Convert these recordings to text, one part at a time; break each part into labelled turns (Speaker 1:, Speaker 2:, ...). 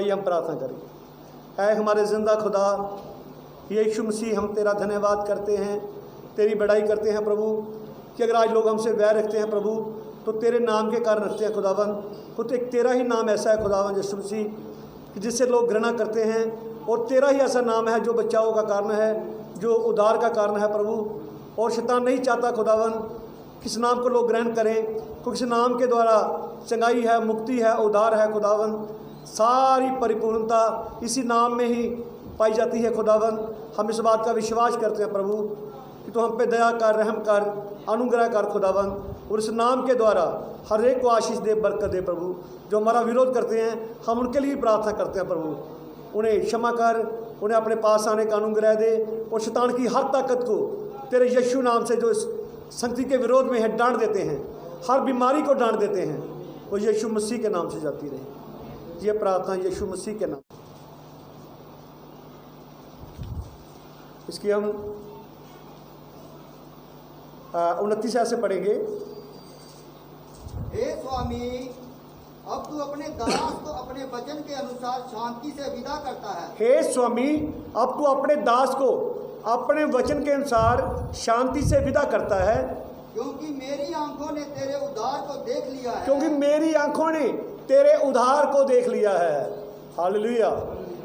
Speaker 1: आइए हम प्रार्थना करें। ऐ हमारे ज़िंदा खुदा यीशु मसीह, हम तेरा धन्यवाद करते हैं, तेरी बड़ाई करते हैं प्रभु कि अगर आज लोग हमसे वैर रखते हैं प्रभु तो तेरे नाम के कारण रखते हैं खुदावन। खुद एक तेरा ही नाम ऐसा है खुदावन यीशु मसीह कि जिससे लोग घृणा करते हैं, और तेरा ही ऐसा नाम है जो बचाव का कारण है, जो उद्धार का कारण है प्रभु। और शैतान नहीं चाहता खुदावन किस नाम को लोग ग्रहण करें, क्योंकि इस नाम के द्वारा चंगाई है, मुक्ति है, उद्धार है खुदावन। सारी परिपूर्णता इसी नाम में ही पाई जाती है खुदावन। हम इस बात का विश्वास करते हैं प्रभु कि तो हम पे दया कर, रहम कर, अनुग्रह कर खुदावन, और इस नाम के द्वारा हर एक को आशीष दे, बरकत दे प्रभु। जो हमारा विरोध करते हैं हम उनके लिए प्रार्थना करते हैं प्रभु, उन्हें क्षमा कर, उन्हें अपने पास आने का अनुग्रह दे, और शैतान की हर ताकत को तेरे यीशु नाम से जो इस संगति के विरोध में है डांट देते हैं, हर बीमारी को डांट देते हैं, वो यीशु मसीह के नाम से जाती रहे। ये प्रार्थना यीशु मसीह के नाम। इसकी हम 29 से पढ़ेंगे।
Speaker 2: हे स्वामी, अब तू अपने दास को अपने वचन के अनुसार शांति से विदा करता है।
Speaker 1: हे स्वामी, अब तू अपने दास को अपने वचन के अनुसार शांति से विदा करता है,
Speaker 2: क्योंकि मेरी आंखों ने तेरे उद्धार को देख लिया है।
Speaker 1: क्योंकि मेरी आंखों ने तेरे उद्धार को देख लिया है। हालेलुया।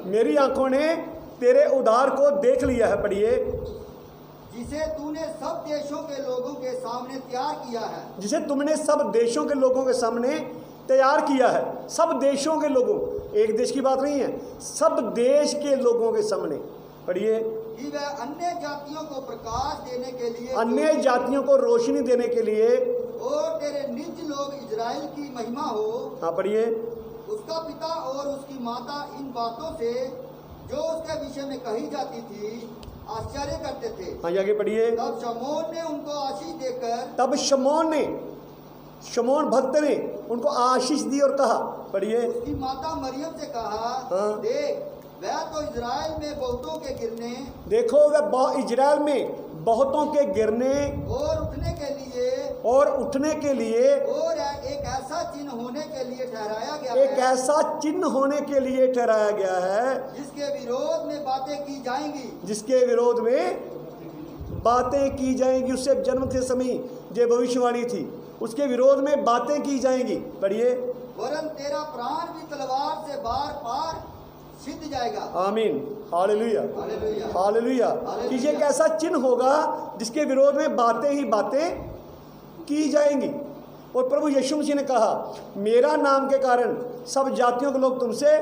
Speaker 1: मेरी आंखों ने तेरे उद्धार को देख लिया है। पढ़िए।
Speaker 2: जिसे तूने सब देशों के लोगों के सामने तैयार किया है।
Speaker 1: जिसे तुमने सब देशों के लोगों के सामने तैयार किया है। सब देशों के लोगों, एक देश की बात नहीं है, सब देश के लोगों के सामने। पढ़िए।
Speaker 2: कि वह अन्य जातियों को प्रकाश देने के लिए,
Speaker 1: अन्य जातियों को रोशनी देने के लिए,
Speaker 2: और तेरे निज लोग इजराइल की महिमा हो।
Speaker 1: हाँ पढ़िए।
Speaker 2: उसका पिता और उसकी माता इन बातों से जो उसके विषय में कही जाती थी आश्चर्य करते थे।
Speaker 1: हाँ आगे पढ़िए।
Speaker 2: तब शमौन ने उनको आशीष देकर,
Speaker 1: तब शमौन भक्त ने उनको आशीष दी और कहा। पढ़िए।
Speaker 2: उसकी माता मरियम से कहा,
Speaker 1: हाँ।
Speaker 2: देख वह तो इजराइल में बहुतों के गिरने,
Speaker 1: देखो वह इजराइल में बहुतों के गिरने
Speaker 2: और उठने के लिए, और एक ऐसा चिन्ह होने के लिए ठहराया गया है।
Speaker 1: एक ऐसा चिन्ह होने के लिए ठहराया गया है
Speaker 2: जिसके विरोध में बातें की जाएंगी।
Speaker 1: जिसके विरोध में बातें की जाएंगी। उससे जन्म के समय जो भविष्यवाणी थी उसके विरोध में बातें की जाएंगी। पढ़िए।
Speaker 2: वरन तेरा प्राण भी तलवार से बार पार सिद्ध जाएगा।
Speaker 1: आमीन। हालेलुया।
Speaker 2: हालेलुया।
Speaker 1: हालेलुया। कि ये एक ऐसा चिन्ह होगा जिसके विरोध में बातें ही बातें की जाएंगी। और प्रभु यीशु मसीह ने कहा, मेरा नाम के कारण सब जातियों के लोग तुमसे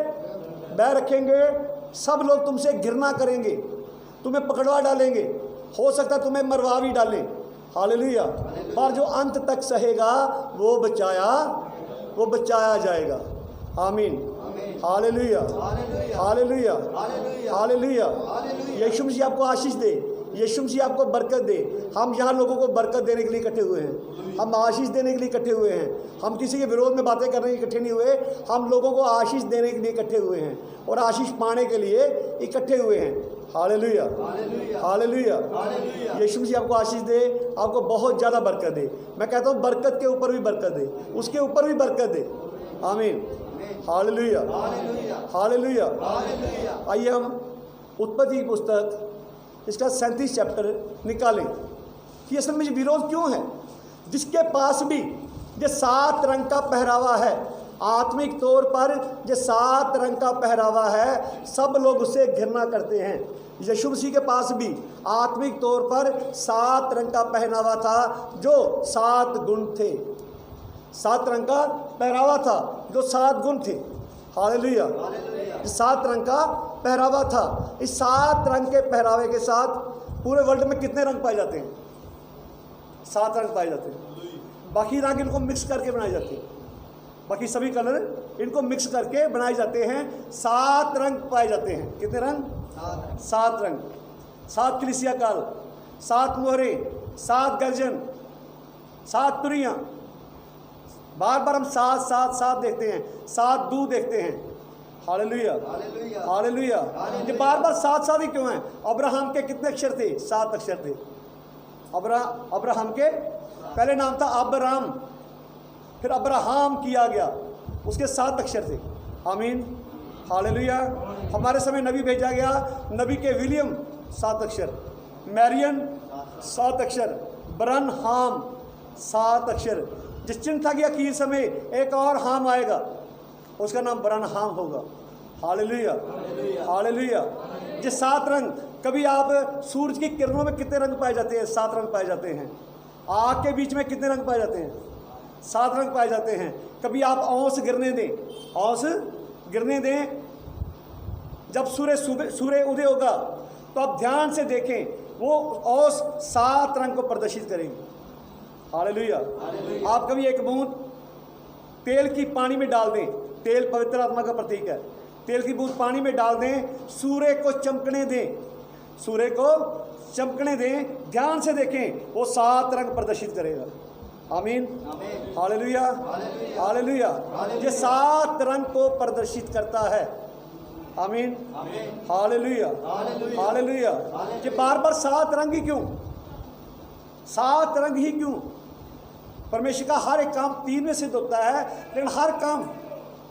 Speaker 1: बैर रखेंगे, सब लोग तुमसे घृणा करेंगे, तुम्हें पकड़वा डालेंगे, हो सकता है तुम्हें मरवा भी डालें। हालेलुया। पर जो अंत तक सहेगा वो बचाया जाएगा। आमीन। हालेलुया। हालेलुया। हालेलुया। यीशु मसीह आपको आशीष दे, यीशु मसीह आपको बरकत दे। हम यहाँ लोगों को बरकत देने के लिए इकट्ठे हुए हैं, हम आशीष देने के लिए इकट्ठे हुए हैं। हम किसी के विरोध में बातें करने के इकट्ठे नहीं हुए, हम लोगों को आशीष देने के लिए इकट्ठे हुए हैं और आशीष पाने के लिए इकट्ठे हुए हैं। हालेलुया। हालेलुया। यीशु मसीह आपको आशीष दे, आपको बहुत ज़्यादा बरकत दे। मैं कहता हूँ बरकत के ऊपर भी बरकत दे, उसके ऊपर भी बरकत दे। आमीन। हालेलुया। हालेलुया। आइए हम उत्पत्ति की पुस्तक इसका 37 चैप्टर निकालें कि असल में विरोध क्यों है। जिसके पास भी जो 7 रंग का पहरावा है, आत्मिक तौर पर जो 7 रंग का पहरावा है, सब लोग उससे घृणा करते हैं। यीशु मसीह के पास भी आत्मिक तौर पर 7 रंग का पहनावा था, जो 7 गुण थे। 7 रंग का पहरावा था जो 7 गुण थे। हालेलुया। 7 रंग का पहरावा था। इस 7 रंग के पहरावे के साथ पूरे वर्ल्ड में कितने रंग पाए जाते हैं? 7 रंग पाए जाते हैं। बाकी रंग इनको मिक्स करके बनाए जाते हैं, बाकी सभी कलर इनको मिक्स करके बनाए जाते हैं। 7 रंग पाए जाते हैं। कितने रंग? 7 रंग। 7 कलीसिया काल, 7 मोहरे, 7 गर्जन, 7 तुरियाँ। बार बार हम 7 देखते हैं, 7 दूध देखते हैं। हालेलुया। हालेलुया। ये बार बार 7 ही क्यों हैं? अब्राहम के कितने अक्षर थे? 7 अक्षर थे। अब्राहम के पहले नाम था अब्राम, फिर अब्राहम किया गया, उसके 7 अक्षर थे। आमीन। हालेलुया। हमारे समय नबी भेजा गया, नबी के विलियम 7 अक्षर, मैरियन 7 अक्षर, ब्रनहाम 7 अक्षर। जिस चिन्ह था कि आखिर समय एक और हाम आएगा, उसका नाम ब्रनहाम होगा। Hallelujah, hallelujah. ये 7 रंग, कभी आप सूरज की किरणों में कितने रंग पाए जाते हैं? 7 रंग पाए जाते हैं। आग के बीच में कितने रंग पाए जाते हैं? 7 रंग पाए जाते हैं। कभी आप औंस गिरने दें, औंस गिरने दें, जब सूर्य उदय होगा तो आप ध्यान से देखें, वो औंस 7 रंग को प्रदर्शित करेंगे। हालेलुया। आप कभी एक बूंद तेल की पानी में डाल दें, तेल पवित्र आत्मा का प्रतीक है, तेल की बूंद पानी में डाल दें, सूर्य को चमकने दें, सूर्य को चमकने दें, ध्यान से देखें, वो 7 रंग प्रदर्शित करेगा। आमीन, हालेलुया, हालेलुया। ये 7 रंग को प्रदर्शित करता है। आमीन, हालेलुया, हालेलुया। ये बार बार 7 रंग ही क्यों? 7 रंग ही क्यों? परमेश्वर का हर एक काम 3 में सिद्ध होता है, लेकिन हर काम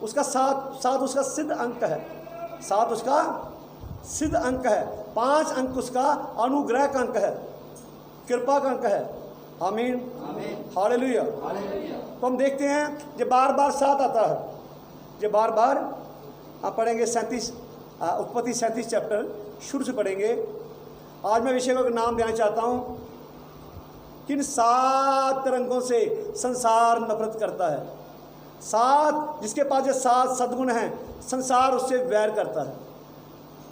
Speaker 1: उसका 7 उसका सिद्ध अंक है। 7 उसका सिद्ध अंक है। 5 अंक उसका अनुग्रह का अंक है, कृपा का अंक है। आमीन, हालेलुया। तो हम देखते हैं ये बार बार 7 आता है, ये बार बार आप पढ़ेंगे 37 उत्पत्ति 37 चैप्टर शुरू से पढ़ेंगे। आज मैं विषय को नाम देना चाहता हूँ, किन 7 रंगों से संसार नफरत करता है। 7 जिसके पास ये 7 सद्गुण हैं, संसार उससे वैर करता है।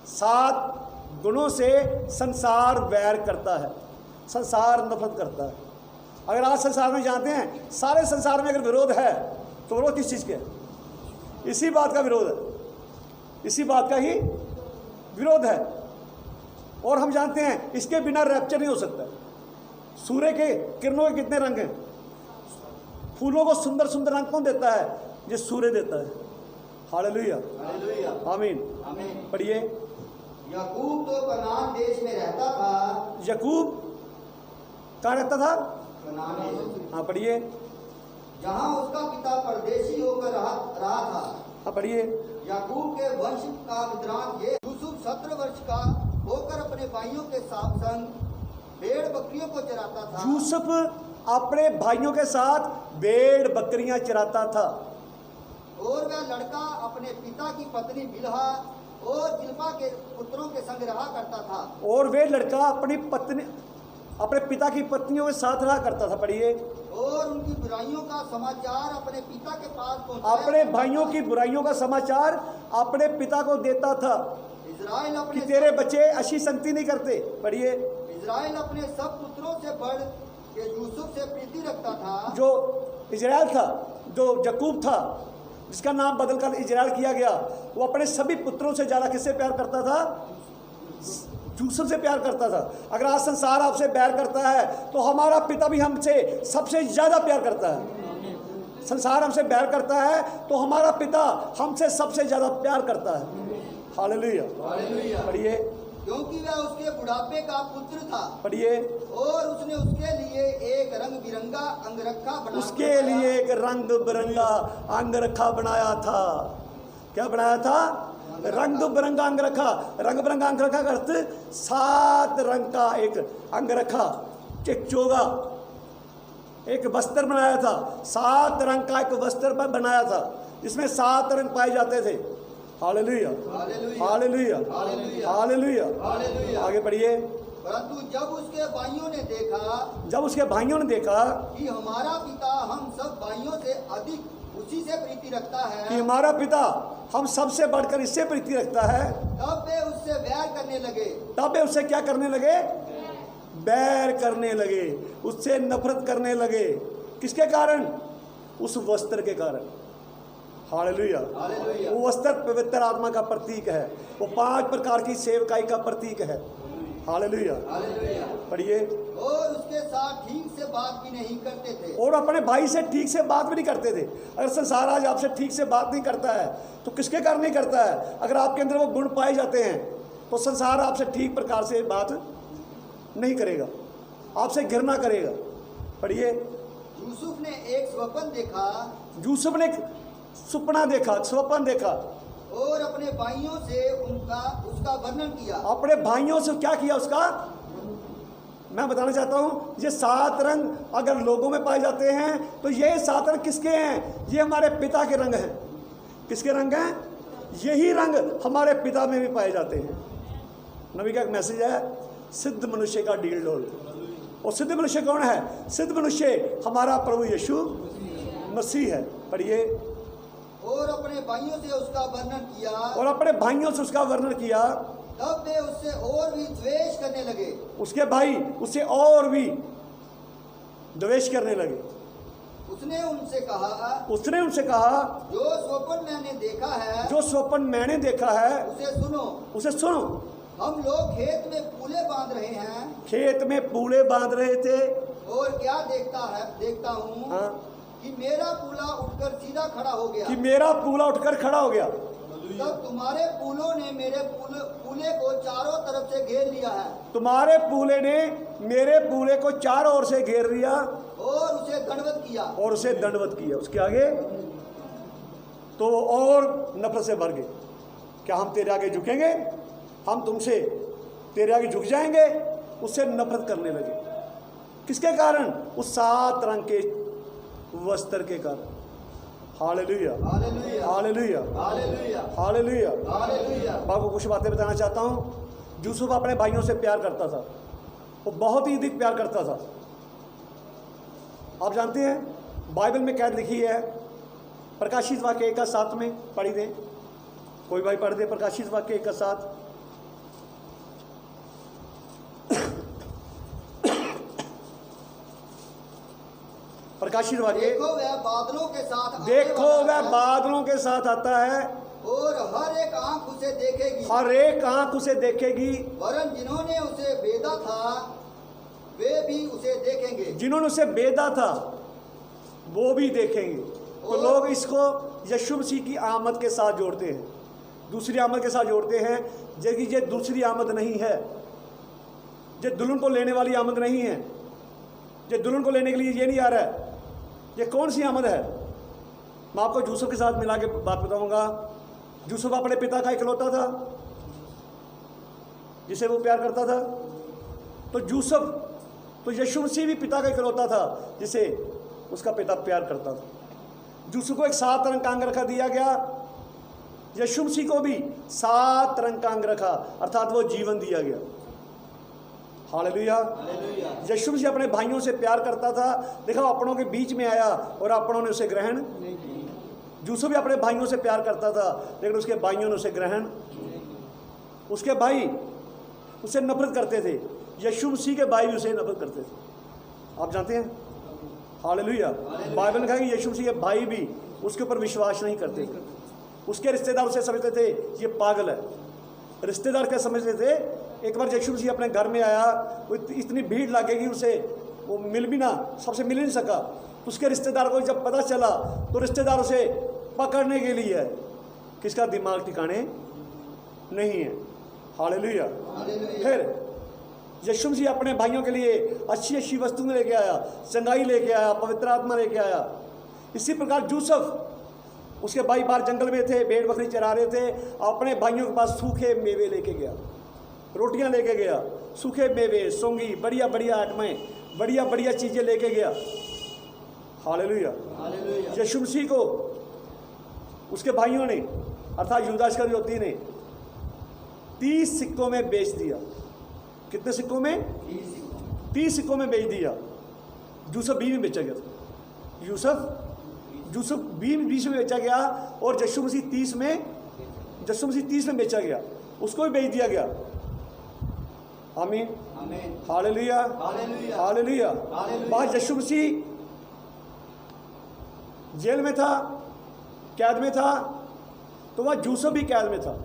Speaker 1: 7 गुणों से संसार वैर करता है, संसार नफरत करता है। अगर आज संसार में जानते हैं, सारे संसार में अगर विरोध है तो विरोध किस चीज़ के है? इसी बात का विरोध है, इसी बात का ही विरोध है। और हम जानते हैं इसके बिना रैप्चर नहीं हो सकता। सूर्य के किरणों के कितने रंग हैं? फूलों को सुंदर सुंदर रंग कौन देता है? ये सूर्य देता है। हालेलुया, आमीन। पढ़िए।
Speaker 2: याकूब तो कनान देश में रहता था।
Speaker 1: याकूब कहाँ रहता था?
Speaker 2: कनान देश।
Speaker 1: हाँ पढ़िए।
Speaker 2: जहाँ उसका पिता परदेशी होकर रहा था।
Speaker 1: हाँ पढ़िए।
Speaker 2: याकूब के वंश का वृतांत ये, यूसुफ 17 वर्ष का होकर अपने भाइयों के संग भेड़ बकरियों को चराता था।
Speaker 1: यूसुफ अपने भाइयों के साथ भेड़ बकरियां चराता था।
Speaker 2: और वह लड़का अपने पिता की पत्नी बिल्हा और जिल्पा के पुत्रों के संग रहा करता था।
Speaker 1: और वे लड़का अपने पिता की पत्नियों के साथ रहा करता था। पढ़िए।
Speaker 2: और उनकी बुराइयों का समाचार अपने पिता के पास पहुंचाया।
Speaker 1: अपने भाइयों की बुराइयों का समाचार अपने पिता को देता था
Speaker 2: इजराइल
Speaker 1: कि
Speaker 2: अपने
Speaker 1: तेरे बच्चे अच्छी संगति नहीं करते। पढ़िए।
Speaker 2: इजराइल अपने सब पुत्रों से बढ़ के यूसुफ से प्रीति रखता था।
Speaker 1: जो इजराइल था, जो याकूब था, जिसका नाम बदलकर इजराइल किया गया, वो अपने सभी पुत्रों से ज़्यादा किससे प्यार करता था? यूसुफ से प्यार करता था। अगर आज संसार आपसे प्यार करता है तो हमारा पिता भी हमसे सबसे ज़्यादा प्यार करता है। संसार हमसे प्यार करता है तो हमारा पिता हमसे सबसे ज़्यादा प्यार करता है। हालेलुया, पढ़िए।
Speaker 2: क्योंकि वह उसके बुढ़ापे का पुत्र था।
Speaker 1: पढ़िए।
Speaker 2: और उसने उसके लिए एक रंग बिरंगा अंगरखा बना
Speaker 1: उसके लिए एक रंग बिरंगा अंगरखा बनाया था। क्या बनाया था? रंग बिरंगा अंगरखा। रंग बिरंगा अंगरखा का अर्थ 7 रंग का एक अंगरखा, एक चोगा, एक वस्त्र बनाया था। 7 रंग का एक वस्त्र बनाया था, जिसमें 7 रंग पाए जाते थे। Hallelujah, hallelujah, hallelujah. आगे पढ़िए।
Speaker 2: परंतु जब उसके भाइयों ने देखा कि हमारा पिता हम सब भाइयों से अधिक उसी से प्रीति रखता है,
Speaker 1: कि हमारा पिता हम सबसे बढ़कर इससे प्रीति रखता है,
Speaker 2: तब वे उससे वैर करने लगे।
Speaker 1: तब वे उससे क्या करने लगे? बैर करने लगे, उससे नफरत करने लगे। किसके कारण? उस वस्त्र के कारण। हालेलुया। वो वस्त्र पवित्र आत्मा का प्रतीक है, वो 5 प्रकार की सेवकाई का प्रतीक है। हालेलुया, पढ़िए।
Speaker 2: और उसके साथ ठीक से बात भी नहीं करते थे।
Speaker 1: और अपने भाई से ठीक से बात भी नहीं करते थे। अगर संसार आज आपसे ठीक से बात नहीं करता है तो किसके कारण नहीं करता है? अगर आपके अंदर वो गुण पाए जाते हैं तो संसार आपसे ठीक प्रकार से बात नहीं करेगा, आपसे घृणा करेगा। पढ़िए।
Speaker 2: यूसुफ ने एक स्वप्न देखा।
Speaker 1: यूसुफ ने सुपना देखा, स्वप्न देखा।
Speaker 2: और अपने भाइयों से उसका वर्णन किया।
Speaker 1: अपने भाइयों से क्या किया उसका? मैं बताना चाहता हूँ, ये 7 रंग अगर लोगों में पाए जाते हैं तो ये 7 रंग किसके हैं? ये हमारे पिता के रंग हैं। किसके रंग हैं? यही रंग हमारे पिता में भी पाए जाते हैं। नबी का एक मैसेज है, सिद्ध मनुष्य का डील डोल। और सिद्ध मनुष्य कौन है? सिद्ध मनुष्य हमारा प्रभु यीशु मसीह है। पढ़िए।
Speaker 2: और अपने भाइयों से उसका वर्णन किया।
Speaker 1: और अपने भाइयों से उसका वर्णन किया।
Speaker 2: तब वे उससे और भी द्वेष करने लगे।
Speaker 1: उसके भाई उससे और भी द्वेष करने लगे।
Speaker 2: उसने उनसे कहा, जो स्वप्न मैंने देखा है,
Speaker 1: जो स्वप्न मैंने देखा है
Speaker 2: उसे सुनो। हम लोग खेत में पूले बांध रहे थे और क्या देखता हूँ कि मेरा पूला उठकर खड़ा हो गया। तब तुम्हारे पूलों ने मेरे पूले को चारों तरफ से घेर लिया है।
Speaker 1: तुम्हारे पूले ने मेरे पूले को चारों ओर से घेर लिया
Speaker 2: और उसे दंडवत किया। उसके आगे तो और नफरत से भर गए। क्या हम तेरे आगे झुकेंगे? हम तुमसे तेरे आगे झुक जाएंगे? उससे नफरत करने लगे। किसके कारण? उस 7 रंग के वस्त्र के कारण। Hallelujah, hallelujah, hallelujah. आपको कुछ बातें बताना चाहता हूँ। यूसुफ अपने भाइयों से प्यार करता था, वो बहुत ही अधिक प्यार करता था। आप जानते हैं बाइबल में क्या लिखी है? प्रकाशित वाक्य 1:7 में पढ़ी दें। कोई भाई पढ़ दे प्रकाशित वाक्य 1:7। प्रकाशित वाक्य। देखो वह बादलों के साथ आता है और हर एक आंख उसे देखेगी। वरन जिन्होंने उसे बेदा था वे भी उसे देखेंगे।
Speaker 1: जिन्होंने उसे बेदा था वो भी देखेंगे। तो लोग इसको यीशु मसीह की आमद के साथ जोड़ते हैं, दूसरी आमद के साथ जोड़ते हैं। जबकि ये दूसरी आमद नहीं है, ये दुल्हन को लेने वाली आमद नहीं है। ये दुल्हन को लेने के लिए ये नहीं आ रहा है। ये कौन सी आमद है? मैं आपको यूसुफ के साथ मिला के बात बताऊंगा। यूसुफ अपने पिता का इकलौता था जिसे वो प्यार करता था। तो यीशु मसीह भी पिता का इकलौता था जिसे उसका पिता प्यार करता था। यूसुफ को एक 7 रंग का अंगरखा दिया गया। यीशु मसीह को भी 7 रंग का अंगरखा अर्थात वो जीवन दिया गया। हालेलुया। यीशु मसीह अपने भाइयों से प्यार करता था। देखो अपनों के बीच में आया और अपनों ने उसे ग्रहण। यूसुफ भी अपने भाइयों से प्यार करता था लेकिन उसके भाइयों ने उसे ग्रहण। उसके भाई उसे नफरत करते थे। यीशु मसीह के भाई भी उसे नफरत करते थे। आप जानते हैं? हालेलुया। बाइबल में कहा कि यीशु मसीह के भाई भी उसके ऊपर विश्वास नहीं करते थे। उसके रिश्तेदार उसे समझते थे ये पागल है। रिश्तेदार क्या समझते थे? एक बार यीशु मसीह अपने घर में आया, वो इतनी भीड़ लगेगी उसे वो मिल भी ना, सबसे मिल नहीं सका। उसके रिश्तेदार को जब पता चला तो रिश्तेदार उसे पकड़ने के लिए है। किसका दिमाग ठिकाने नहीं है। हालेलुया। फिर यीशु मसीह अपने भाइयों के लिए अच्छी अच्छी वस्तुएं लेके आया, चंगाई लेके आया, पवित्र आत्मा लेके आया। इसी प्रकार यूसुफ, उसके भाई बाहर जंगल में थे, भेड़ बकरी चरा रहे थे, अपने भाइयों के पास सूखे मेवे लेके गया, रोटियां लेके गया, सूखे मेवे, सोंगी, बढ़िया बढ़िया आइटमें, बढ़िया बढ़िया चीज़ें लेके गया। हालेलुया। यीशु मसीह को उसके भाइयों ने अर्थात यूदा इस्करियोती ने 30 सिक्कों में बेच दिया। कितने सिक्कों में? 30 सिक्कों में बेच दिया। यूसुफ 20 में बेचा गया था। यूसुफ 20 में बेचा गया और यीशु मसीह 30 में बेचा गया। उसको भी बेच दिया गया। आमीन, हालेलुया, हालेलुया। बाद यीशु मसीह जेल में था, कैद में था, तो वह यूसुफ भी कैद में था।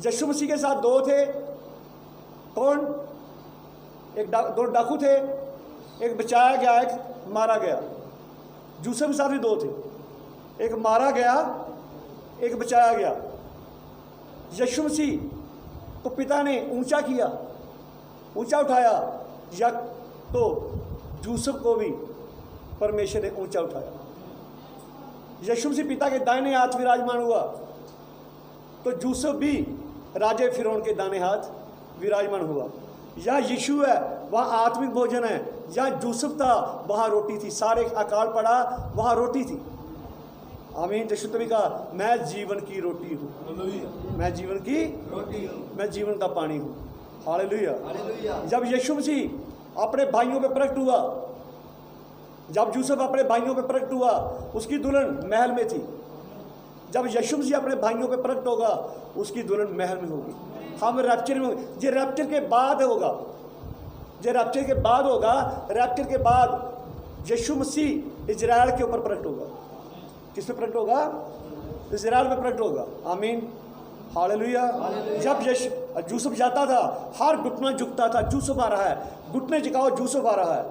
Speaker 1: यीशु मसीह के साथ 2 थे। कौन? दो डाकू थे, एक बचाया गया, एक मारा गया। यूसुफ के साथ भी 2 थे, एक मारा गया, एक बचाया गया। यीशु मसीह को पिता ने ऊंचा किया, ऊंचा उठाया, या तो यूसुफ को भी परमेश्वर ने ऊंचा उठाया। यीशु मसीह पिता के दाहिने हाथ विराजमान हुआ
Speaker 2: तो यूसुफ भी राजे फिरौन के दाने हाथ विराजमान हुआ। यहाँ यीशु है, वहाँ आत्मिक भोजन है। जहाँ यूसुफ था वहाँ रोटी थी, सारे अकाल पड़ा वहाँ रोटी थी। आमीन। यीशु ने भी कहा मैं जीवन की रोटी हूँ, मैं जीवन की रोटी हूँ, मैं जीवन का पानी हूँ। हालेलुया। जब यीशु मसीह अपने भाइयों पे प्रकट हुआ, जब यूसुफ अपने भाइयों पे प्रकट हुआ, उसकी दुल्हन महल में थी। जब यीशु मसीह अपने भाइयों पे प्रकट होगा, उसकी दुल्हन महल में होगी। हम रैप्चर में, ये रैप्चर के बाद होगा, ये रैप्चर के बाद होगा। रैप्चर के बाद यीशु मसीह इजराइल के ऊपर प्रकट होगा। किस पे प्रकट होगा? इजराइल पे प्रकट होगा। आमीन। हालेलुया। जब यूसुफ जाता था, हर घुटना झुकता था, यूसुफ आ रहा है, घुटने झुकाओ, यूसुफ आ रहा है।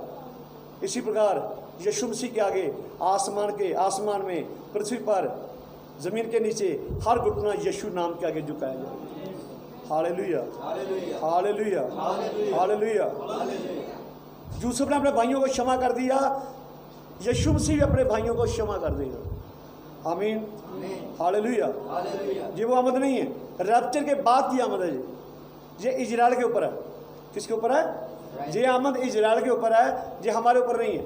Speaker 2: इसी प्रकार यीशु मसीह के आगे आसमान में, पृथ्वी पर, जमीन के नीचे हर घुटना यीशु नाम के आगे झुकाया जाए। Hallelujah, hallelujah, hallelujah. यूसुफ ने अपने भाइयों को क्षमा कर दिया, यीशु मसीह भी अपने भाइयों को क्षमा कर देगा। आमीन। हालेलुया। ये वो आमद नहीं है, रैप्चर के बाद की आमद है। ये इजराइल के ऊपर है। किसके ऊपर है? ये आमद इजराइल के ऊपर है, ये हमारे ऊपर नहीं है।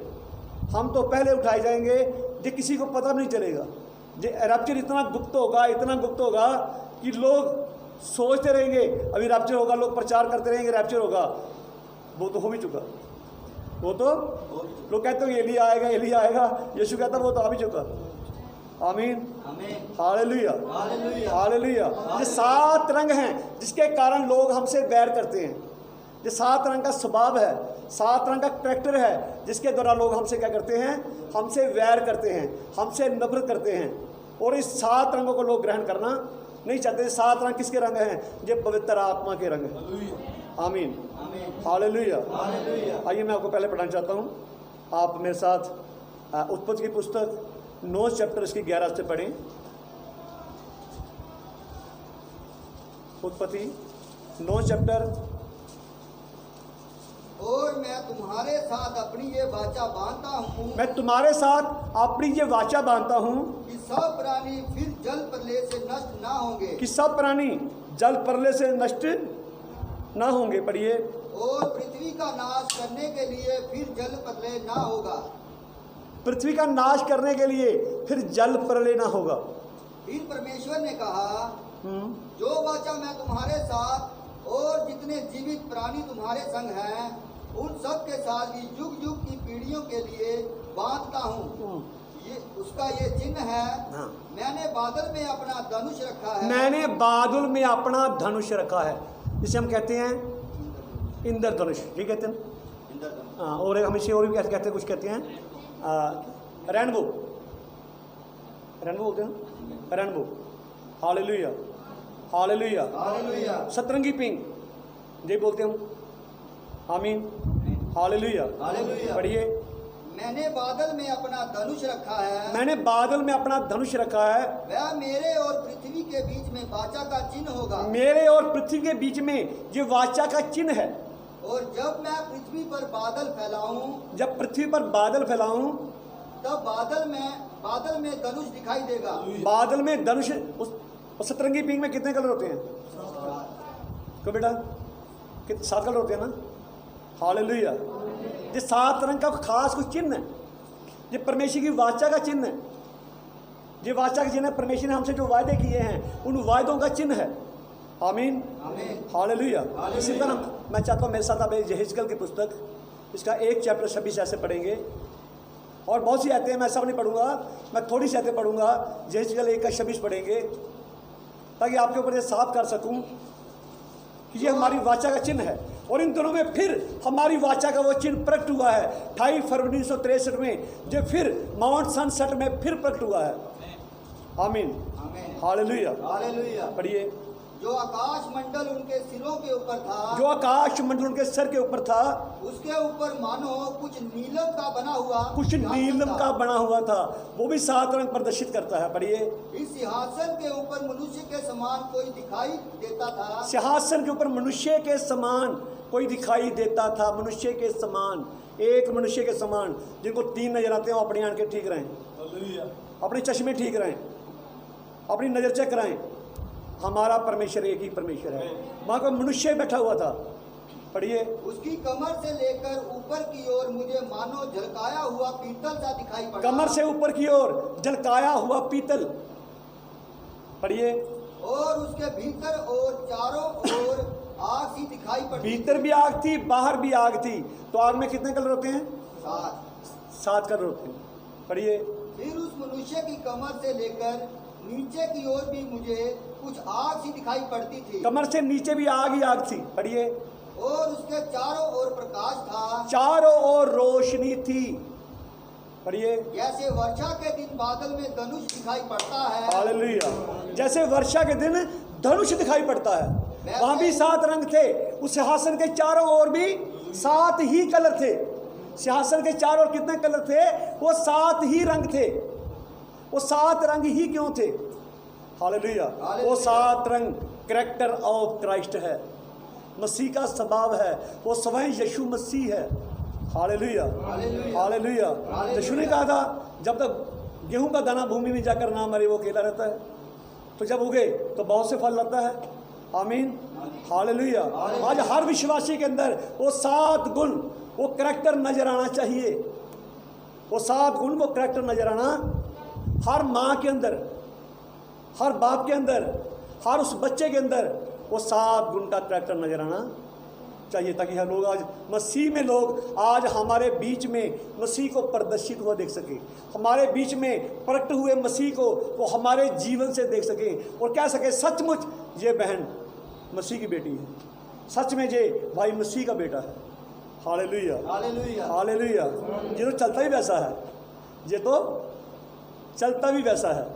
Speaker 2: हम तो पहले उठाए जाएंगे, ये किसी को पता नहीं चलेगा। ये रैप्चर इतना गुप्त होगा, इतना गुप्त होगा कि लोग सोचते रहेंगे अभी रैप्चर होगा, लोग प्रचार करते रहेंगे रैप्चर होगा। वो तो हो भी चुका, वो तो लोग कहते हैं एलिया आएगा, एलिया आएगा। यीशु कहता है वो तो आ भी चुका। आमीन। Hallelujah, hallelujah. ये 7 रंग हैं जिसके कारण लोग हमसे बैर करते हैं। ये 7 रंग का स्वभाव है, 7 रंग का कैरेक्टर है, जिसके द्वारा लोग हमसे क्या करते हैं? हमसे वैर करते हैं, हमसे नफरत करते हैं। और इस 7 रंगों को लोग ग्रहण करना नहीं चाहते। 7 रंग किसके रंग हैं? ये पवित्र आत्मा के रंग हैं। आमीन। हालेलुया। आइए मैं आपको पहले पढ़ाना चाहता हूँ, आप मेरे साथ उत्पत्ति की पुस्तक 9 चैप्टर इसकी 11 से पढ़ें। उत्पत्ति 9 चैप्टर।
Speaker 3: और मैं तुम्हारे साथ अपनी ये वाचा बांधता हूँ,
Speaker 2: मैं तुम्हारे साथ अपनी ये वाचा बांधता हूँ
Speaker 3: कि सब प्राणी फिर जल प्रलय से नष्ट ना होंगे,
Speaker 2: कि सब प्राणी जल प्रलय से नष्ट ना होंगे। पढ़िए।
Speaker 3: और पृथ्वी का नाश करने के लिए फिर जल प्रलय ना होगा।
Speaker 2: पृथ्वी का नाश करने के लिए फिर जल प्रलय ना होगा।
Speaker 3: फिर परमेश्वर ने कहा, जो वाचा मैं तुम्हारे साथ और जितने जीवित प्राणी तुम्हारे संग हैं उन सब के साथ भी युग युग की पीढ़ियों के लिए बांधता हूँ। ये उसका ये चिन्ह है।
Speaker 2: हाँ।
Speaker 3: मैंने बादल में अपना धनुष रखा है।
Speaker 2: मैंने बादल में अपना धनुष रखा है। इसे हम कहते हैं इंद्रधनुष, ये कहते हैं। हाँ, और हम इसे और भी कहते हैं, कुछ कहते हैं रेनबो, रेनबो बोलते हैं, रेनबो। Hallelujah, hallelujah,
Speaker 3: hallelujah.
Speaker 2: सतरंगी पिंग, ये बोलते हैं हम। आमीन। Hallelujah,
Speaker 3: hallelujah.
Speaker 2: पढ़िए।
Speaker 3: मैंने बादल में अपना धनुष रखा है।
Speaker 2: मैंने बादल में अपना धनुष रखा है।
Speaker 3: वह मेरे और पृथ्वी के बीच में वाचा का चिन्ह होगा।
Speaker 2: मेरे और पृथ्वी के बीच में ये वाचा का चिन्ह है।
Speaker 3: और जब मैं पृथ्वी पर बादल फैलाऊं,
Speaker 2: जब पृथ्वी पर बादल फैलाऊं,
Speaker 3: तब बादल में धनुष दिखाई देगा।
Speaker 2: बादल में धनुष। उस सतरंगी पिंग में कितने कलर होते हैं? क्यों बेटा? 7 कलर होते हैं ना। हालेलुया। ये 7 रंग का खास कुछ चिन्ह है। ये परमेश्वर की वाचा का चिन्ह है। ये वाचा का चिन्ह है। परमेश्वर ने हमसे जो वायदे किए हैं उन वायदों का चिन्ह है। आमीन। हालेलुया। इसी तरह मैं चाहता हूँ मेरे साथ आप यहेजकेल की पुस्तक, इसका 1 चैप्टर 26 ऐसे पढ़ेंगे। और बहुत सी आयतें हैं, मैं सब नहीं पढ़ूंगा, मैं थोड़ी सी आयतें पढ़ूंगा। यहेजकेल 1 का 26 पढ़ेंगे ताकि आपके ऊपर ये साफ कर सकूं कि ये हमारी वाचा का चिन्ह है। और इन दिनों में फिर हमारी वाचा का वो चिन्ह प्रकट हुआ है। 28 फरवरी 1963 में जो फिर माउंट सनसेट में फिर प्रकट हुआ है। आमीन। Hallelujah,
Speaker 3: hallelujah.
Speaker 2: पढ़िए।
Speaker 3: जो आकाश मंडल उनके सिरों के ऊपर था,
Speaker 2: जो आकाश मंडल उनके सर के ऊपर था,
Speaker 3: उसके ऊपर मानो कुछ नीलम का बना हुआ,
Speaker 2: कुछ नीलम का बना हुआ था। वो भी 7 रंग प्रदर्शित करता है। पढ़िए।
Speaker 3: इस सिंहासन के ऊपर मनुष्य के समान कोई दिखाई देता था।
Speaker 2: सिंहासन के ऊपर मनुष्य के समान कोई दिखाई देता था। मनुष्य के समान, एक मनुष्य के समान। जिनको 3 नजर आते हैं वो अपनी आंखें ठीक रहें, अपने चश्मे ठीक रहें, अपनी नजर चेक कराएं। हमारा परमेश्वर एक ही परमेश्वर है। वहाँ कोई मनुष्य बैठा हुआ था, पढ़िए।
Speaker 3: उसकी कमर से लेकर ऊपर की ओर मुझे मानो झलकाया हुआ पीतल सा दिखाई पड़ा।
Speaker 2: कमर से ऊपर की ओर झलकाया हुआ पीतल, पढ़िए।
Speaker 3: और उसके भीतर और चारों ओर आग सी दिखाई पड़ती।
Speaker 2: भीतर भी आग थी, बाहर भी आग थी। तो आग में कितने कलर होते हैं? 7 कलर होते हैं, पढ़िए।
Speaker 3: फिर उस मनुष्य की कमर से लेकर नीचे की ओर भी मुझे कुछ आग सी दिखाई पड़ती थी।
Speaker 2: कमर से नीचे भी आग ही आग थी, पढ़िए।
Speaker 3: और उसके चारों ओर प्रकाश था,
Speaker 2: चारों ओर रोशनी थी, पढ़िए।
Speaker 3: जैसे वर्षा के दिन बादल में धनुष दिखाई पड़ता है।
Speaker 2: हालेलुया। जैसे वर्षा के दिन धनुष दिखाई पड़ता है, वहां भी 7 रंग थे। उस सिंहासन के चारों ओर भी 7 ही कलर थे। सिंहासन के चारों ओर कितने कलर थे? वो 7 ही रंग थे। वो 7 रंग ही क्यों थे? हालेलुया। वो 7 रंग कैरेक्टर ऑफ क्राइस्ट है, मसीह का स्वभाव है। वो स्वयं यीशु मसीह है। Hallelujah, hallelujah. यीशु ने कहा था, जब तक गेहूं का दाना भूमि में जाकर ना मरे वो अकेला रहता है, तो जब उगे तो बहुत से फल लाता है। आमीन, हालेलुया। आज हर विश्वासी के अंदर वो 7 गुण, वो कैरेक्टर नजर आना चाहिए। वो 7 गुण, वो कैरेक्टर नजर आना हर माँ के अंदर, हर बाप के अंदर, हर उस बच्चे के अंदर वो 7 गुण का कैरेक्टर नजर आना चाहिए, ताकि हम लोग आज मसीह में, लोग आज हमारे बीच में मसीह को प्रदर्शित हुआ देख सके, हमारे बीच में प्रकट हुए मसीह को वो हमारे जीवन से देख सके और कह सके सचमुच ये बहन मसीह की बेटी है, सच में ये भाई मसीह का बेटा है। Hallelujah,
Speaker 3: hallelujah,
Speaker 2: hallelujah. ये तो चलता ही वैसा है, ये तो चलता भी वैसा है।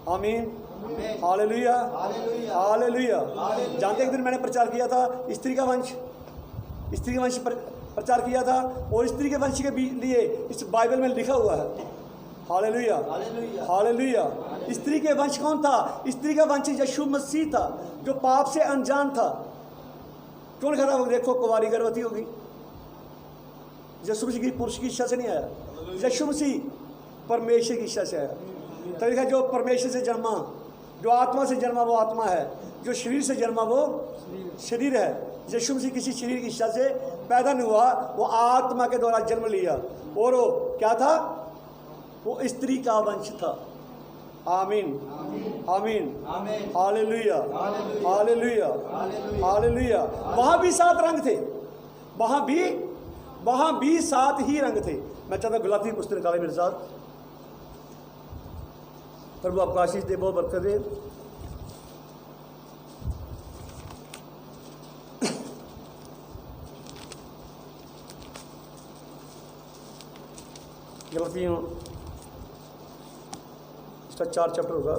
Speaker 2: आमीन, हालेलुया, हालेलुया। जानते एक दिन मैंने प्रचार किया था स्त्री का वंश, स्त्री के वंश पर प्रचार किया था, और स्त्री के वंश के लिए इस बाइबल में लिखा हुआ है। Hallelujah, hallelujah. स्त्री के वंश कौन था? स्त्री का वंश यीशु मसीह था, जो पाप से अनजान था। क्यों लिखा था? देखो कुंवारी गर्भवती होगी। यीशु मसीह की पुरुष की इच्छा से नहीं आया, यीशु मसीह परमेश्वर की इच्छा से आया। तो लिखा जो परमेश्वर से जन्मा, जो आत्मा से जन्मा वो आत्मा है, जो शरीर से जन्मा वो शरीर है। यीशु मसीह किसी शरीर की इच्छा से पैदा नहीं हुआ, वो आत्मा के द्वारा जन्म लिया। और वो क्या था? वो स्त्री का वंश था। आमीन, आमीन, हालेलुया, हालेलुया, हालेलुया। वहाँ भी 7 रंग थे, वहाँ भी 7 ही रंग थे। मैं चाहता गुलाती पुस्तक निकाले मेरे साथ। प्रभु आपको आशीष दे, बहुत बरकत दे। गलतियों इसका 4 चैप्टर होगा,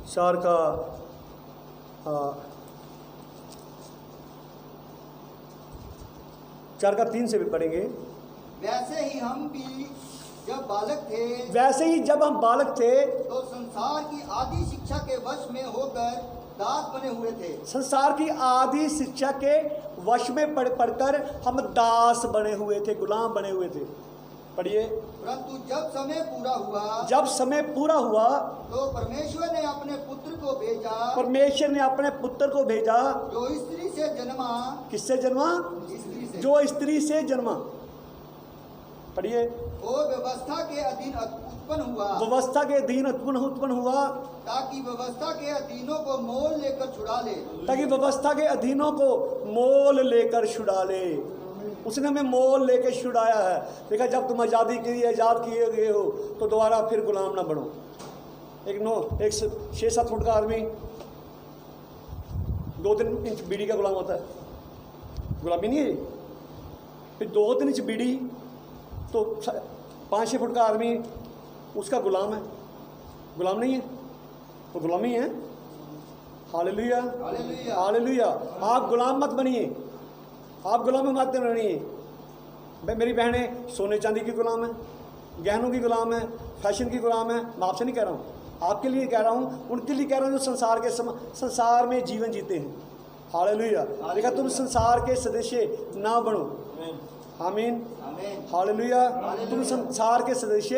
Speaker 2: 4 का 4 का 3 से भी पढ़ेंगे।
Speaker 3: वैसे ही हम भी जब बालक थे,
Speaker 2: वैसे ही जब हम बालक थे
Speaker 3: तो संसार की आदि शिक्षा के वश में होकर दास बने हुए थे।
Speaker 2: संसार की आदि शिक्षा के वश में पढ़कर हम दास बने हुए थे, गुलाम बने हुए थे। पढ़िए।
Speaker 3: परंतु जब समय पूरा हुआ,
Speaker 2: जब समय पूरा हुआ
Speaker 3: तो परमेश्वर ने अपने पुत्र को भेजा,
Speaker 2: परमेश्वर ने अपने पुत्र को भेजा,
Speaker 3: जो स्त्री से जन्मा।
Speaker 2: किससे जन्मा?
Speaker 3: स्त्री से।
Speaker 2: जो स्त्री से जन्मा। पढ़िए।
Speaker 3: और व्यवस्था के अधीन उत्पन्न हुआ,
Speaker 2: व्यवस्था के अधीन उत्पन्न हुआ,
Speaker 3: ताकि व्यवस्था के अधीनों को मोल लेकर छुड़ा ले।
Speaker 2: ताकि व्यवस्था के अधीनों को मोल लेकर छुड़ा ले। उसने हमें मोल लेकर छुड़ाया है। देखा, जब तुम आज़ादी के लिए आज़ाद किए गए हो तो दोबारा फिर गुलाम ना बनो। एक 6-7 फुट का आदमी 2-3 इंच बीड़ी का गुलाम होता है, गुलामी नहीं है। फिर 2-3 इंच बीड़ी तो 5-6 फुट का आदमी उसका गुलाम है, गुलाम नहीं है, वो गुलामी है। Hallelujah, hallelujah. आप गुलाम मत बनिए, आप गुलाम मत बनिए। मेरी बहनें सोने चांदी की गुलाम है, गहनों की गुलाम है, फैशन की गुलाम है। मैं आपसे नहीं कह रहा हूँ, आपके लिए कह रहा हूँ, उनके लिए कह रहा हूँ जो संसार में जीवन जीते हैं। हालेलुया। देखा, तुम संसार के सदस्य ना बनो। आमीन,
Speaker 3: आमीन।
Speaker 2: हालेलुया। तुम संसार के सदस्य,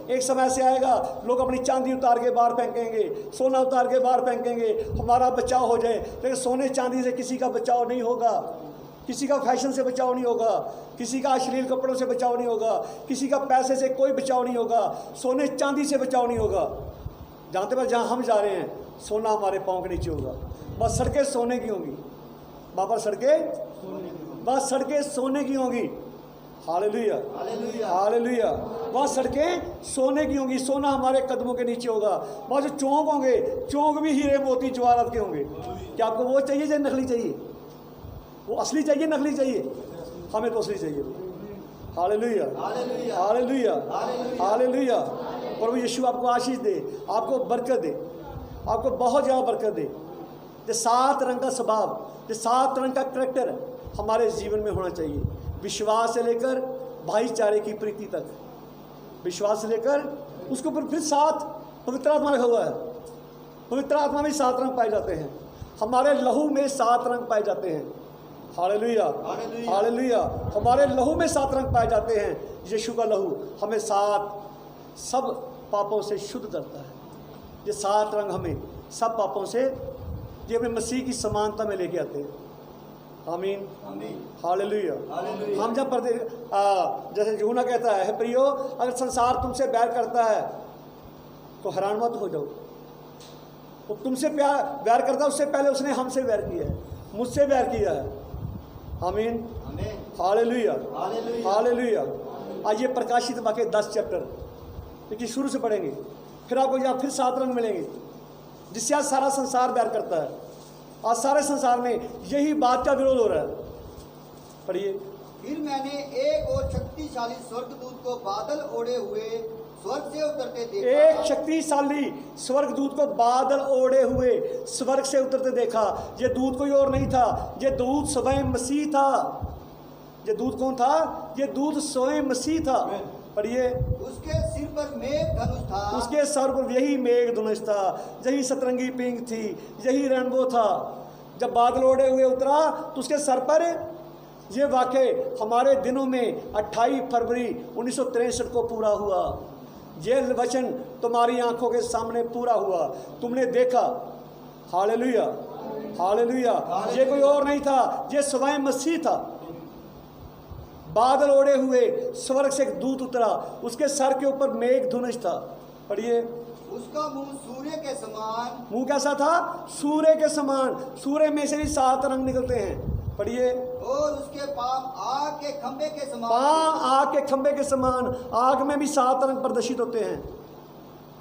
Speaker 2: एक समय से आएगा लोग अपनी चांदी उतार के बाहर फेंकेंगे, सोना उतार के बाहर फेंकेंगे, हमारा बचाव हो जाए। लेकिन सोने चांदी से किसी का बचाव नहीं होगा, किसी का फैशन से बचाव नहीं होगा, किसी का अश्लील कपड़ों से बचाव नहीं होगा, किसी का पैसे से कोई बचाव नहीं होगा, सोने चांदी से बचाव नहीं होगा। जानते पर जहाँ हम जा रहे हैं सोना हमारे पाँव के नीचे होगा, बस सड़कें सोने की होंगी, वहाँ पर बस सड़कें सोने की होंगी। Hallelujah, hallelujah. वहाँ सड़कें सोने की होंगी, सोना हमारे कदमों के नीचे होगा। वहाँ जो चौक होंगे, चौक भी हीरे मोती जवाहरात के होंगे। क्या आपको वो चाहिए या नकली चाहिए? वो असली चाहिए नकली चाहिए? हमें तो असली चाहिए। Hallelujah, hallelujah, hallelujah. प्रभु यीशु आपको आशीष दे, आपको बरकत दे, आपको बहुत ज़्यादा बरकत दे। जो 7 रंग का स्वभाव, जो 7 रंग का करैक्टर हमारे जीवन में होना चाहिए। विश्वास से लेकर भाईचारे की प्रीति तक, विश्वास से लेकर उसके ऊपर फिर 7 पवित्र आत्मा लिखा हुआ है। पवित्र आत्मा में 7 रंग पाए जाते हैं, हमारे लहू में 7 रंग पाए जाते हैं। Hallelujah, hallelujah. हमारे लहू में 7 रंग पाए जाते हैं। यीशु का लहू हमें 7 सब पापों से शुद्ध करता है। ये 7 रंग हमें सब पापों से, ये हमें मसीह की समानता में लेके आते हैं। आमीन, हालेलुया। हम जब जैसे यूहन्ना कहता है प्रियो, अगर संसार तुमसे बैर करता है तो हैरान मत हो जाओ। वो तुमसे बैर करता है, उससे पहले उसने हमसे बैर किया है, मुझसे बैर किया है। आमीन, हालेलुया, हालेलुया। आइए प्रकाशित वाक्य 10 चैप्टर देखिए, शुरू से पढ़ेंगे, फिर आपको यहाँ फिर 7 रंग मिलेंगे जिससे आज सारा संसार बैर करता है। आज सारे संसार में यही बात का विरोध हो रहा है। पढ़िए।
Speaker 3: फिर मैंने एक और शक्तिशाली स्वर्गदूत को बादल ओढ़े हुए स्वर्ग से उतरते देखा।
Speaker 2: एक शक्तिशाली स्वर्गदूत को बादल ओढ़े हुए स्वर्ग से उतरते देखा। ये दूत कोई और नहीं था, ये दूत स्वयं मसीह था। ये दूत कौन था? ये दूत स्वयं मसीह था। पढ़िए।
Speaker 3: उसके सिर पर मेघ धनुष था।
Speaker 2: उसके सर पर यही मेघ धनुष था, यही सतरंगी पिंग थी, यही रेनबो था। जब बादल ओढ़े हुए उतरा तो उसके सर पर, ये वाक़े हमारे दिनों में 28 फरवरी 1963 को पूरा हुआ। ये वचन तुम्हारी आंखों के सामने पूरा हुआ, तुमने देखा। Hallelujah, hallelujah. ये कोई और नहीं था, ये स्वयं मसीह था। बादल ओढ़े हुए स्वर्ग से एक दूत उतरा, उसके सर के ऊपर मेघ धनुष था। पढ़िए।
Speaker 3: उसका मुंह सूर्य के समान।
Speaker 2: मुंह कैसा था? सूर्य के समान। सूर्य में से भी 7 रंग निकलते हैं। पढ़िए।
Speaker 3: और उसके पाँव आग के खंभे के समान।
Speaker 2: पाँव आग के खंभे के समान। आग में भी 7 रंग प्रदर्शित होते हैं।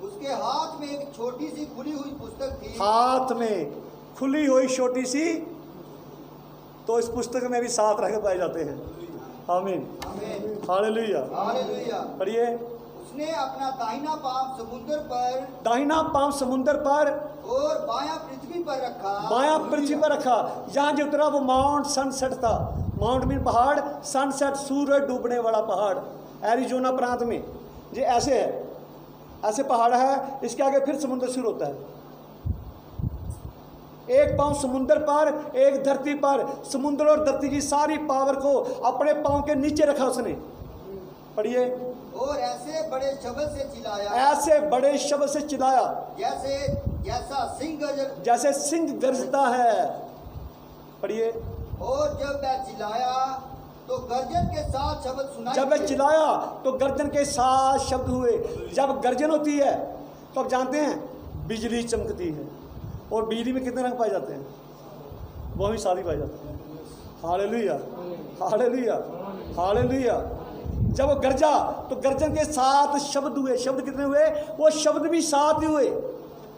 Speaker 3: उसके हाथ में एक छोटी सी खुली हुई पुस्तक थी।
Speaker 2: हाथ में खुली हुई छोटी सी, तो इस पुस्तक में भी 7 रंग पाए जाते हैं। आमीन, हालेलुया,
Speaker 3: हालेलुया।
Speaker 2: पढ़िए।
Speaker 3: उसने अपना दाहिना पाँव समुद्र पर,
Speaker 2: दाहिना पाँव समुद्र पर
Speaker 3: और बायां पृथ्वी पर रखा।
Speaker 2: बायां पृथ्वी पर रखा। जहाँ जो उतरा वो माउंट सनसेट था। माउंट मीन पहाड़, सनसेट सूरज डूबने वाला पहाड़, एरिजोना प्रांत में। ये ऐसे है, ऐसे पहाड़ है, इसके आगे फिर समुद्र शुरू होता है। एक पाँव समुद्र पर, एक धरती पर। समुद्र और धरती की सारी पावर को अपने पाँव के नीचे रखा उसने। पढ़िए।
Speaker 3: और ऐसे बड़े शब्द से चिल्लाया।
Speaker 2: ऐसे बड़े शब्द से चिल्लाया,
Speaker 3: जैसा सिंह गरज,
Speaker 2: जैसे सिंह गरजता है। पढ़िए।
Speaker 3: और जब वह चिल्लाया तो गर्जन के साथ शब्द सुनाई।
Speaker 2: जब वह चिल्लाया तो गर्जन के साथ शब्द हुए। जब गर्जन होती है तो आप जानते हैं बिजली चमकती है, और बिजली में कितने रंग पाए जाते हैं? वो भी 7 पाए जाते हैं। Hallelujah, hallelujah, hallelujah. जब वो गरजा तो गर्जन के 7 शब्द हुए। शब्द कितने हुए? वो शब्द भी 7 ही हुए।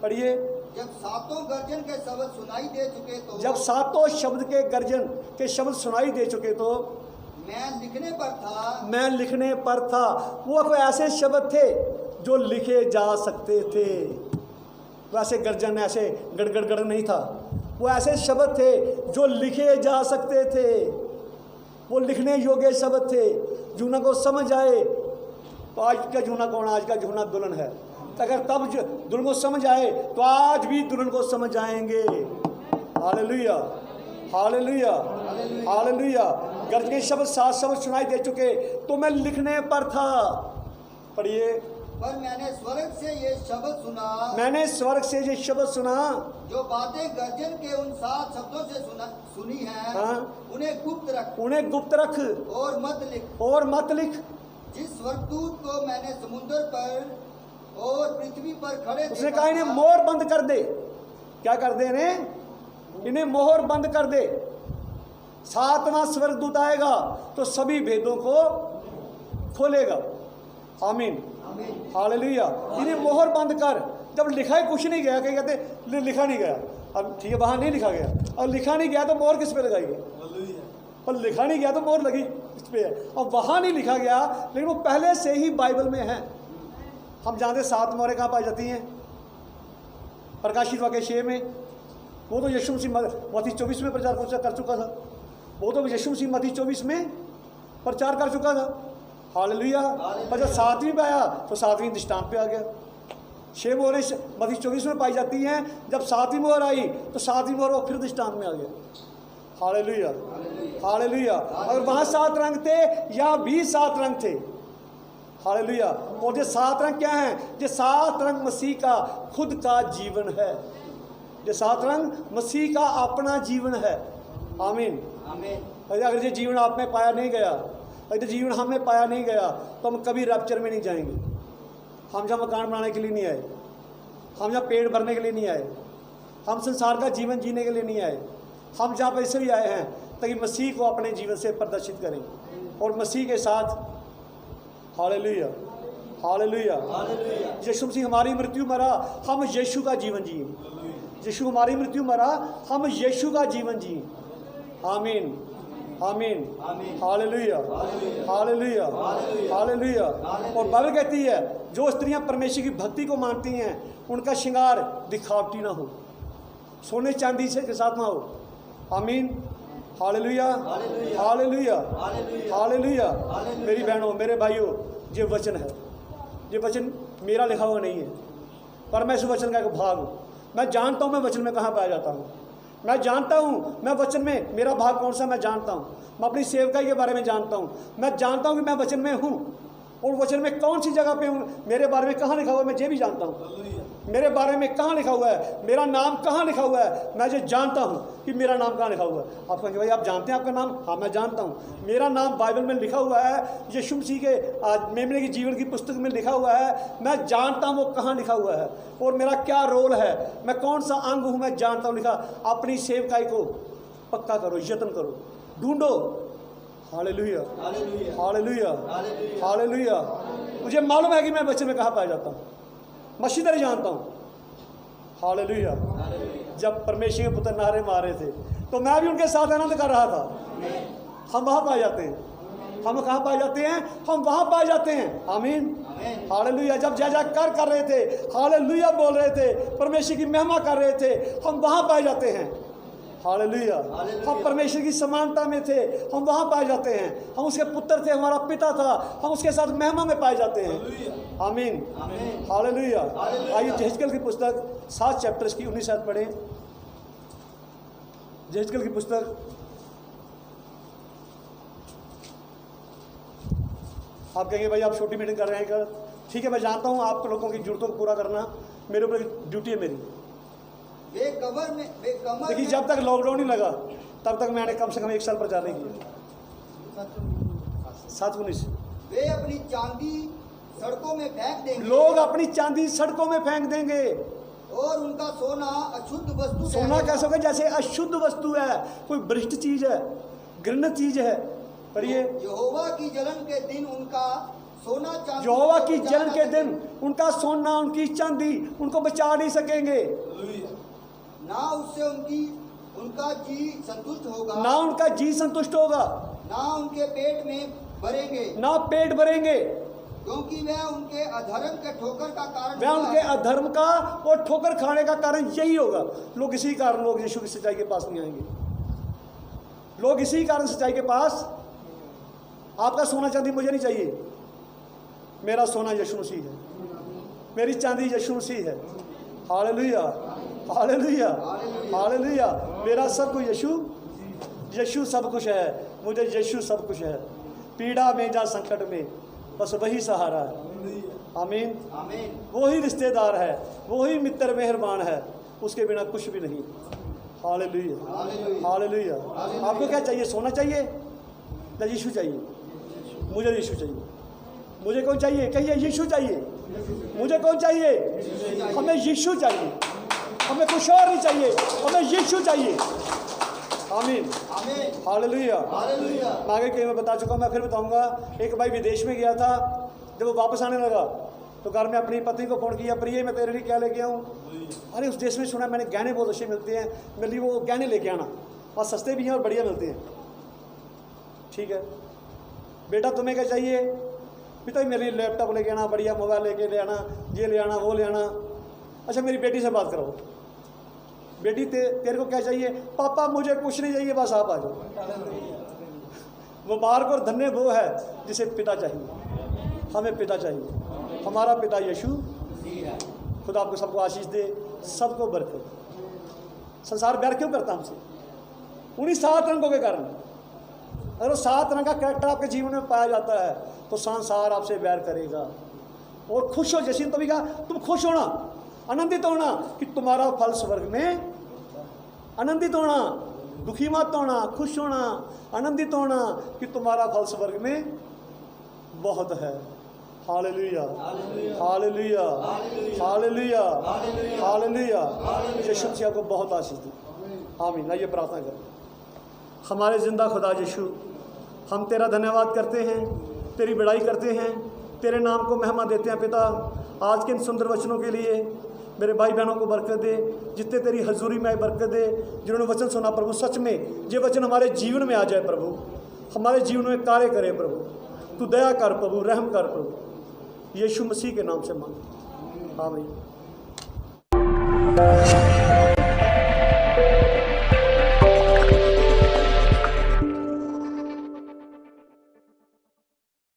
Speaker 2: पढ़िए।
Speaker 3: जब 7 गर्जन के शब्द सुनाई दे चुके तो,
Speaker 2: जब 7 शब्द के गर्जन के शब्द सुनाई दे चुके तो
Speaker 3: मैं लिखने पर था।
Speaker 2: मैं लिखने पर था। वो कोई ऐसे शब्द थे जो लिखे जा सकते थे। वैसे गर्जन ऐसे गड़गड़ नहीं था। वो ऐसे शब्द थे जो लिखे जा सकते थे। वो लिखने योग्य शब्द थे। जूना को समझ आए तो आज का जूना कौन? आज का जूना दुल्हन है। अगर तब दुल्हन को समझ आए तो आज भी दुल्हन को समझ आएंगे। Hallelujah, hallelujah, hallelujah. गर्जने शब्द 7 शब्द सुनाई दे चुके, तो मैं लिखने पर था। पढ़िए।
Speaker 3: पर मैंने स्वर्ग से ये शब्द सुना,
Speaker 2: मैंने स्वर्ग से ये शब्द सुना,
Speaker 3: जो बातें गर्जन के उन 7 शब्दों से सुनी हैं,
Speaker 2: हाँ।
Speaker 3: उन्हें गुप्त रख
Speaker 2: उन्हें गुप्त रख
Speaker 3: और मत लिख।
Speaker 2: और मत लिख।
Speaker 3: जिस स्वर्गदूत को मैंने समुद्र पर और पृथ्वी पर खड़े
Speaker 2: उसने
Speaker 3: देखा
Speaker 2: कहा इन्हें
Speaker 3: था,
Speaker 2: मोहर बंद कर दे। क्या कर दे? इन्हें मोहर बंद कर दे। 7वां स्वर्गदूत आएगा तो सभी भेदों को खोलेगा। आमीन, हालेलुया। इन्हें मोहर बंद कर। जब लिखा ही कुछ नहीं गया, क्या कहते? लिखा नहीं गया। अब ठीक है, वहां नहीं लिखा गया, और लिखा नहीं गया तो मोहर किस पे लगाएंगे? और लिखा नहीं गया तो मोहर लगी इस पे है। और वहां नहीं लिखा गया, लेकिन वो पहले से ही बाइबल में है। हम जानते 7 मोहरें कहाँ पाई जाती हैं? प्रकाशित वाक्य 6 में। वो तो यीशु मसीह मत्ती 24 में प्रचार कर चुका था। वो तो यीशु मसीह मत्ती 24 में प्रचार कर चुका था। हालेलुया। पर जब 7वीं पे आया तो 7वीं दृष्टांत पे आ गया। 6 मोहरें मत्ती 24 में पाई जाती हैं। जब 7वीं मोहर आई तो 7वीं मोहर वो फिर दृष्टांत में आ गया। Hallelujah, hallelujah. और वहाँ 7 रंग थे, यहाँ भी 7 रंग थे। हालेलुया। और ये 7 रंग क्या हैं? ये 7 रंग मसीह का खुद का जीवन है। ये 7 रंग मसीह का अपना जीवन है। आमीन, आमीन। अगर ये जीवन आप में पाया नहीं गया, अगर जीवन हमें पाया नहीं गया, तो हम कभी रैप्चर में नहीं जाएंगे। हम जहाँ मकान बनाने के लिए नहीं आए, हम जहाँ पेट भरने के लिए नहीं आए, हम संसार का जीवन जीने के लिए नहीं आए। हम जहाँ पर इसलिए आए हैं ताकि मसीह को अपने जीवन से प्रदर्शित करें और मसीह के साथ। Hallelujah, hallelujah. यीशु मसीह हमारी मृत्यु मरा, हम यीशु का जीवन जिए। यीशु हमारी मृत्यु मरा, हम यीशु का जीवन जिए। आमीन, आमीन, हालेलुया, हालेलुया, हालेलुया। और बाइबल कहती है जो स्त्रियां परमेश्वर की भक्ति को मानती हैं उनका श्रृंगार दिखावटी ना हो, सोने चांदी से के साथ ना हो। आमीन, हालेलुया, हालेलुया, हालेलुया। मेरी बहनों, मेरे भाइयों, ये वचन है। ये वचन मेरा लिखा हुआ नहीं है, पर मैं इस वचन का एक भाग हूँ। मैं जानता हूँ मैं वचन में कहाँ पाया जाता हूँ। मैं जानता हूँ मैं वचन में मेरा भाग कौन सा मैं जानता हूँ। मैं अपनी सेवकाई के बारे में जानता हूँ। मैं जानता हूँ कि मैं वचन में हूँ और वचन में कौन सी जगह पे हूँ। मेरे बारे में कहाँ लिखा हुआ है मैं ये भी जानता हूँ। मेरे बारे में कहाँ लिखा हुआ है, मेरा नाम कहाँ लिखा हुआ है, मैं ये जानता हूँ कि मेरा नाम कहाँ लिखा हुआ है। आप कहेंगे भाई आप जानते हैं आपका नाम? हाँ, मैं जानता हूँ। मेरा नाम बाइबल में लिखा हुआ है, यीशु मसीह के मेमने की जीवन की पुस्तक में लिखा हुआ है। मैं जानता हूँ वो कहाँ लिखा हुआ है और मेरा क्या रोल है, मैं कौन सा अंग हूँ, मैं जानता हूँ लिखा। अपनी सेवकाई को पक्का करो, यत्न करो, ढूंढो। Hallelujah, hallelujah, hallelujah. मुझे मालूम है कि मैं वचन में कहाँ पाया जाता हूँ, मैं अच्छी तरह जानता हूँ। हालेलुया। जब परमेश्वर के पुत्र नारे मारे थे तो मैं भी उनके साथ आनंद कर रहा था। हम वहाँ पाए जाते हैं। हम कहाँ पाए जाते हैं? हम वहाँ पाए जाते हैं। आमीन, हालेलुया। जब जय जयकार कर रहे थे, हालेलुया बोल रहे थे, परमेश्वर की महिमा कर रहे थे, हम वहाँ पाए जाते हैं। हालेलुया। हम परमेश्वर की समानता में थे, हम वहाँ पाए जाते हैं। हम उसके पुत्र थे, हमारा पिता था, हम उसके साथ महिमा में पाए जाते हैं। आमीन, हालेलुया। आइए यहेजकेल की पुस्तक 7 चैप्टर की 19 आयत पढ़ें। यहेजकेल की पुस्तक, आप कहेंगे भाई आप छोटी मीटिंग कर रहे हैं क्या? ठीक है, मैं जानता हूँ आप लोगों की जरूरतों को पूरा करना मेरे ऊपर ड्यूटी है मेरी। देखिए, जब तक लॉकडाउन नहीं लगा तब तक मैंने कम से कम 1 साल प्रचार नहीं किया। 7:19।
Speaker 3: वे अपनी चांदी सड़कों में फेंक देंगे।
Speaker 2: लोग अपनी चांदी सड़कों में फेंक देंगे
Speaker 3: और उनका सोना अशुद्ध वस्तु।
Speaker 2: सोना कैसे होगा? जैसे अशुद्ध वस्तु है, कोई भ्रष्ट चीज है, घृणित चीज है। पढ़िए।
Speaker 3: यहोवा की जलन के दिन उनका सोना चांदी,
Speaker 2: यहोवा की जलन के दिन उनका सोना उनकी चांदी उनको बचा नहीं सकेंगे।
Speaker 3: ना उससे उनका जी संतुष्ट होगा,
Speaker 2: ना उनका जी संतुष्ट होगा,
Speaker 3: ना उनके पेट में भरेंगे,
Speaker 2: ना पेट भरेंगे,
Speaker 3: क्योंकि वह उनके अधर्म के ठोकर का कारण,
Speaker 2: वह उनके अधर्म का और ठोकर खाने का कारण यही होगा। लोग इसी कारण लोग यीशु की सच्चाई के पास नहीं आएंगे। लोग इसी कारण सच्चाई के पास। आपका सोना चांदी मुझे नहीं चाहिए, मेरा सोना यीशु मसीह है, मेरी चांदी यीशु मसीह है। Hallelujah, hallelujah, hallelujah. मेरा सब कुछ यीशु यीशु सब कुछ है, मुझे यीशु सब कुछ है। पीड़ा में या संकट में बस वही सहारा है। आमीन।
Speaker 3: आमीन।
Speaker 2: वही रिश्तेदार है, वही मित्र मेहरबान है, उसके बिना कुछ भी नहीं। Hallelujah, hallelujah. आपको क्या चाहिए? सोना चाहिए या यीशु चाहिए? मुझे यीशु चाहिए। मुझे कौन चाहिए? कहिए यीशु चाहिए। मुझे कौन चाहिए? हमें यीशु चाहिए, हमें कुछ और नहीं चाहिए, हमें यीशु चाहिए। आमीन, हालेलुया। मैं आगे कहीं मैं बता चुका हूँ, मैं फिर बताऊंगा। एक भाई विदेश में गया था, जब वो वापस आने लगा तो घर में अपनी पत्नी को फ़ोन किया, प्रिय मैं तेरे लिए क्या लेके आऊँ? अरे उस देश में सुना मैंने गहने बहुत अच्छे मिलते हैं, मेरे लिए वो गहने लेके आना, और सस्ते भी हैं और बढ़िया मिलते हैं। ठीक है बेटा, तुम्हें क्या चाहिए? पिता मेरे लिए लैपटॉप लेके आना, बढ़िया मोबाइल लेके ले आना, ये ले आना, वो ले आना। अच्छा मेरी बेटी से बात करो, बेटी तेरे को क्या चाहिए? पापा मुझे कुछ नहीं चाहिए, बस आप आ जाओ। मुबारक और धन्य वो है जिसे पिता चाहिए। हमें पिता चाहिए, हमारा पिता यीशु। खुदा आपको सबको आशीष दे, सबको बरकत। संसार बैर क्यों करता हमसे? उन्हीं 7 रंगों के कारण। अगर वो 7 रंग का कैरेक्टर आपके जीवन में पाया जाता है तो संसार आपसे बैर करेगा। और खुश हो, जैसे तो भी कहा, तुम खुश होना, आनंदित होना कि तुम्हारा फल स्वर्ग में। आनंदित होना, दुखी मत होना, खुश होना, आनंदित होना कि तुम्हारा फल स्वर्ग में बहुत है। Hallelujah, hallelujah, hallelujah, hallelujah. Yeshu Masih को बहुत आशीष दी। आमीन। आइए प्रार्थना करें। हमारे जिंदा खुदा यीशु, हम तेरा धन्यवाद करते हैं, तेरी बड़ाई करते हैं, तेरे नाम को महिमा देते हैं। पिता आज के इन सुंदर वचनों के लिए मेरे भाई बहनों को बरकत दे, जितने तेरी हजूरी में बरकत दे, जिन्होंने वचन सुना प्रभु, सच में ये वचन हमारे जीवन में आ जाए प्रभु, हमारे जीवन में कार्य करे प्रभु। तू दया कर प्रभु, रहम कर प्रभु, यीशु मसीह के नाम से मांग। आमीन।